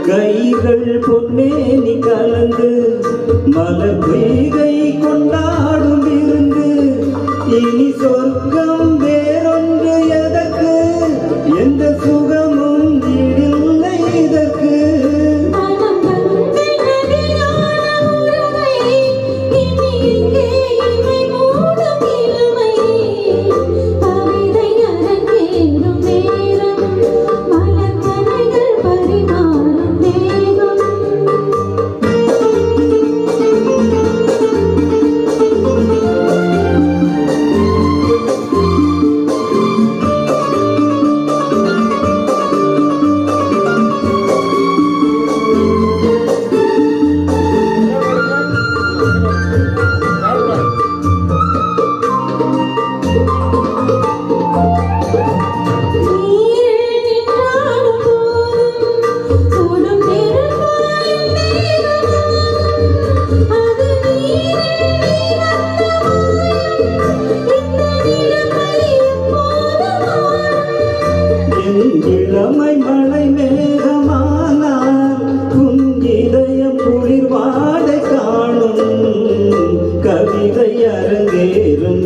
கைகள் பொன்னேனி கலந்து மலர் பொய்கை கொண்டாடும் விருந்து இனி சொர்க்கம் வேறொன்று எதற்கு எந்த சுகமும் ஈடில்லை இதற்கு இளமை மழை மேகமானார் உன் இதயம் குளிர் வாடை காணும் கவிதை அரங்கேறும்